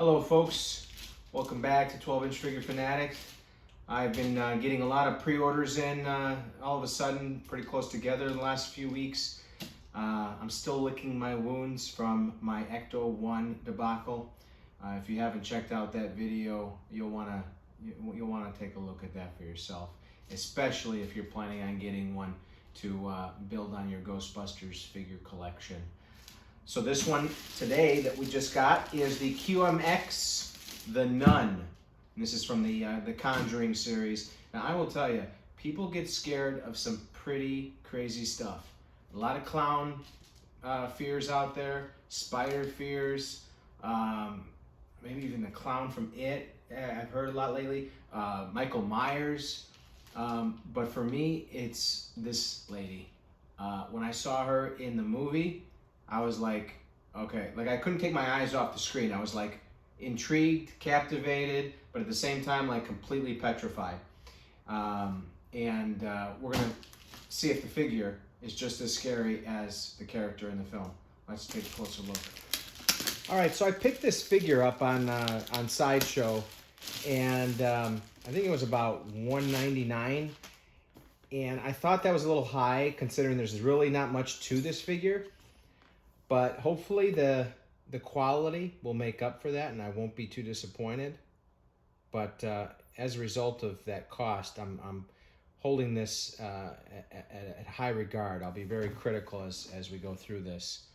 Hello folks, welcome back to 12-inch Figure Fanatic. I've been getting a lot of pre-orders in all of a sudden, pretty close together in the last few weeks. I'm still licking my wounds from my Ecto 1 debacle. If you haven't checked out that video, you'll want to take a look at that for yourself, especially if you're planning on getting one to build on your Ghostbusters figure collection. So this one today that we just got is the QMX The Nun. And this is from the Conjuring series. Now I will tell you, people get scared of some pretty crazy stuff. A lot of clown fears out there, spider fears, maybe even the clown from It. I've heard a lot lately. Michael Myers. But for me, it's this lady. When I saw her in the movie, I was like, okay, like I couldn't take my eyes off the screen. I was like intrigued, captivated, but at the same time, like completely petrified. We're gonna see if the figure is just as scary as the character in the film. Let's take a closer look. All right, so I picked this figure up on Sideshow, and I think it was about $199, and I thought that was a little high considering there's really not much to this figure. But hopefully the quality will make up for that and I won't be too disappointed. But as a result of that cost, I'm holding this at high regard. I'll be very critical as we go through this.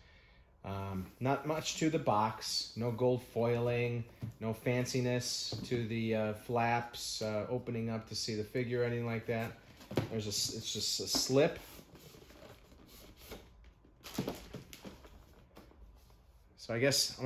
Not much to the box, no gold foiling, no fanciness to the flaps opening up to see the figure or anything like that. It's just a slip. So I guess,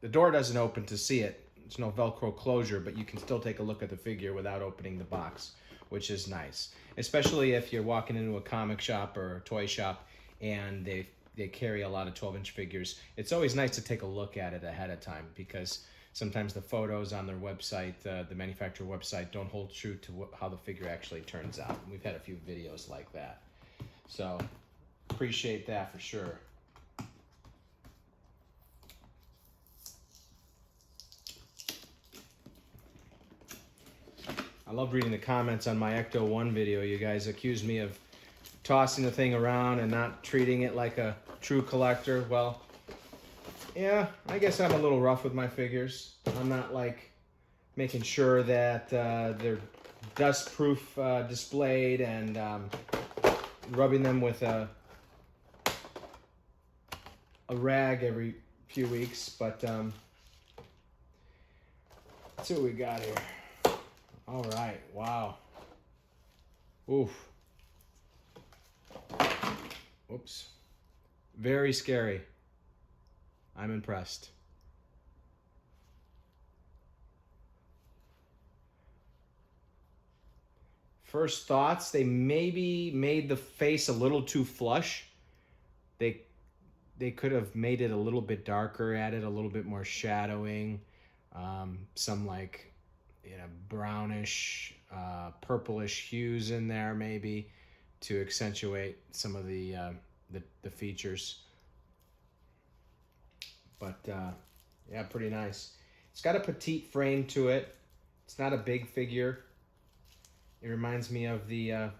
the door doesn't open to see it. There's no Velcro closure, but you can still take a look at the figure without opening the box, which is nice. Especially if you're walking into a comic shop or a toy shop and they carry a lot of 12-inch figures. It's always nice to take a look at it ahead of time because sometimes the photos on their website, the manufacturer website, don't hold true to how the figure actually turns out. We've had a few videos like that. So appreciate that for sure. I love reading the comments on my Ecto 1 video. You guys accuse me of tossing the thing around and not treating it like a true collector. Well, yeah, I guess I'm a little rough with my figures. I'm not like making sure that they're dust-proof displayed and rubbing them with a rag every few weeks. But let's see what we got here. All right, wow. Oof. Whoops. Very scary. I'm impressed. First thoughts, they maybe made the face a little too flush. They could have made it a little bit darker, added a little bit more shadowing, some like brownish, purplish hues in there maybe to accentuate some of the features. But yeah, pretty nice. It's got a petite frame to it. It's not a big figure. It reminds me of the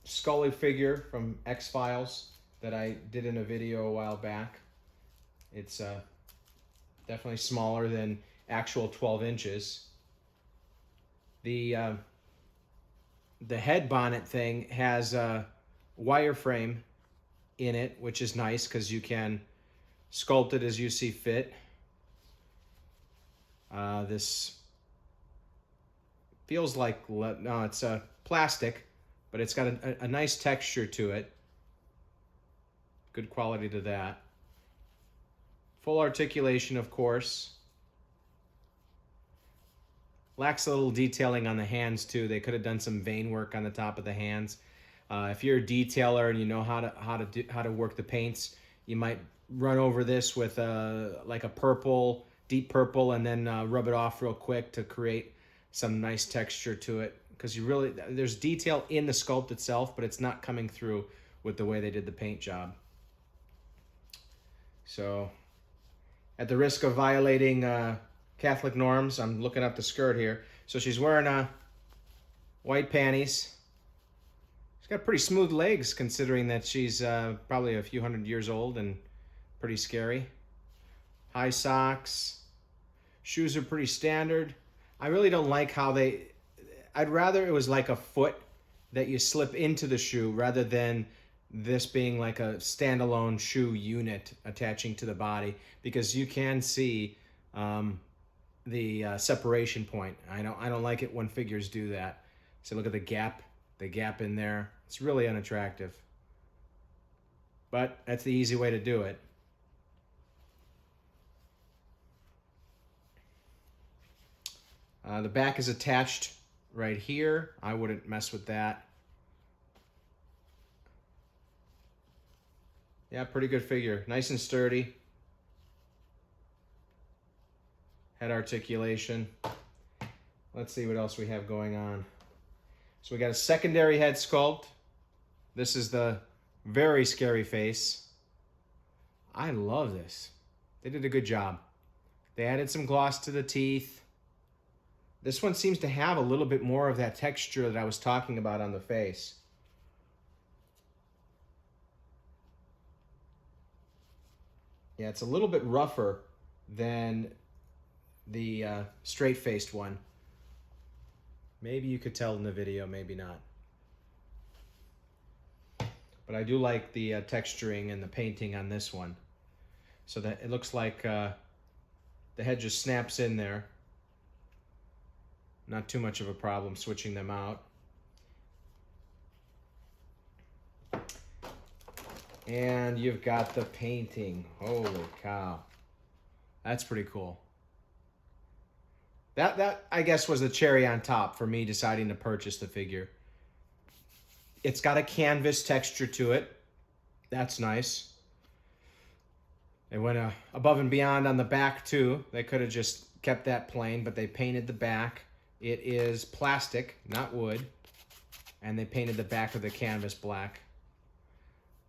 Scully figure from X-Files that I did in a video a while back. It's definitely smaller than actual 12 inches. The head bonnet thing has a wireframe in it, which is nice because you can sculpt it as you see fit. This feels like, no, it's plastic, but it's got a nice texture to it. Good quality to that. Full articulation, of course. Lacks a little detailing on the hands too. They could have done some vein work on the top of the hands. If you're a detailer and you know how to work the paints, you might run over this with like a purple, deep purple, and then rub it off real quick to create some nice texture to it. Because there's detail in the sculpt itself, but it's not coming through with the way they did the paint job. So at the risk of violating Catholic norms, I'm looking up the skirt here. So she's wearing white panties. She's got pretty smooth legs considering that she's probably a few hundred years old and pretty scary. High socks. Shoes are pretty standard. I really don't like how I'd rather it was like a foot that you slip into the shoe rather than this being like a standalone shoe unit attaching to the body, because you can see the separation point. I don't like it when figures do that. So look at the gap in there. It's really unattractive. But that's the easy way to do it. The back is attached right here. I wouldn't mess with that. Yeah, pretty good figure. Nice and sturdy. Head articulation. Let's see what else we have going on. So we got a secondary head sculpt. This is the very scary face. I love this. They did a good job. They added some gloss to the teeth. This one seems to have a little bit more of that texture that I was talking about on the face. Yeah, it's a little bit rougher than the straight-faced one. Maybe you could tell in the video, maybe not. But I do like the texturing and the painting on this one. So that it looks like the head just snaps in there. Not too much of a problem switching them out. And you've got the painting. Holy cow. That's pretty cool. That I guess was the cherry on top for me deciding to purchase the figure. It's got a canvas texture to it. That's nice. They went above and beyond on the back too. They could have just kept that plain, but they painted the back. It is plastic, not wood. And they painted the back of the canvas black.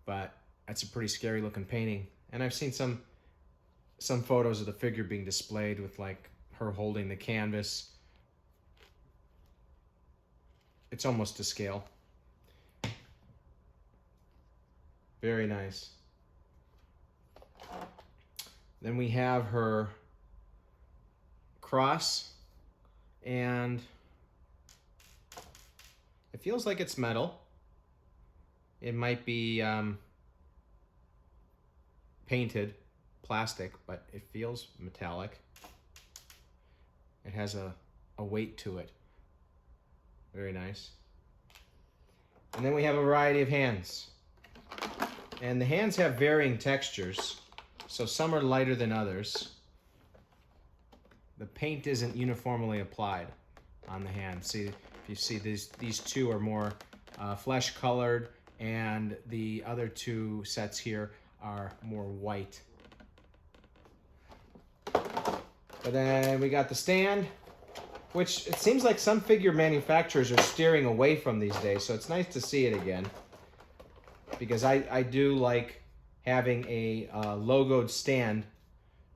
But that's a pretty scary looking painting. And I've seen some photos of the figure being displayed with like her holding the canvas. It's almost to scale. Very nice. Then we have her cross, and it feels like it's metal. It might be painted plastic, but it feels metallic. It has a weight to it. Very nice. And then we have a variety of hands. And the hands have varying textures. So some are lighter than others. The paint isn't uniformly applied on the hand. See, if you see these two are more flesh colored, and the other two sets here are more white. But then we got the stand, which it seems like some figure manufacturers are steering away from these days, so it's nice to see it again. Because I do like having a logoed stand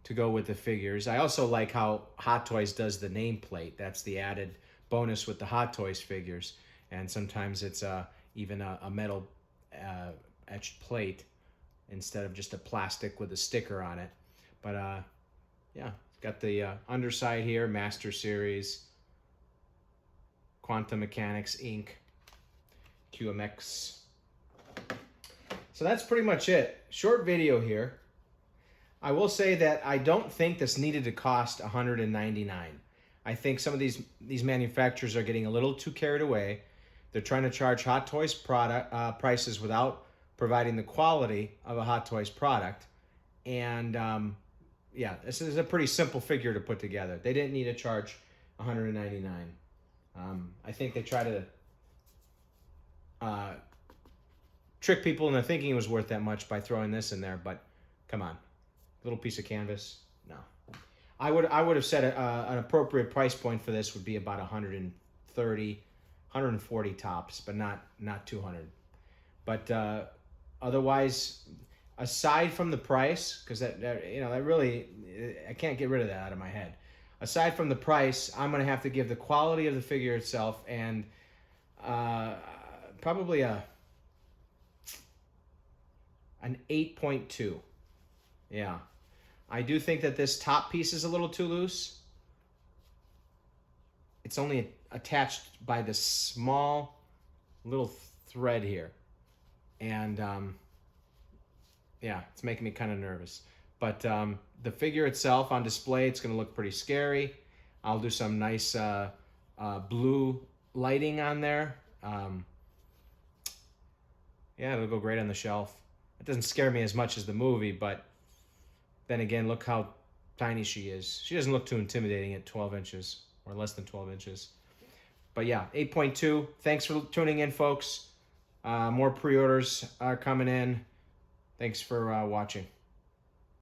to go with the figures. I also like how Hot Toys does the nameplate. That's the added bonus with the Hot Toys figures. And sometimes it's even a metal etched plate instead of just a plastic with a sticker on it. But yeah, it's got the underside here, Master Series, Quantum Mechanics Inc., QMX. So that's pretty much it. Short video here. I will say that I don't think this needed to cost $199. I think some of these manufacturers are getting a little too carried away. They're trying to charge Hot Toys product prices without providing the quality of a Hot Toys product. And yeah, this is a pretty simple figure to put together. They didn't need to charge $199. I think they try to trick people into thinking it was worth that much by throwing this in there, but come on. Little piece of canvas? No. I would have said an appropriate price point for this would be about 130, 140 tops, but not 200. But otherwise, aside from the price, because that really, I can't get rid of that out of my head. Aside from the price, I'm going to have to give the quality of the figure itself and probably an 8.2. Yeah. I do think that this top piece is a little too loose. It's only attached by this small little thread here. And yeah, it's making me kind of nervous. But the figure itself on display, it's going to look pretty scary. I'll do some nice blue lighting on there. Yeah, it'll go great on the shelf. It doesn't scare me as much as the movie, but then again, look how tiny she is. She doesn't look too intimidating at 12 inches or less than 12 inches. But yeah, 8.2. Thanks for tuning in, folks. More pre-orders are coming in. Thanks for watching.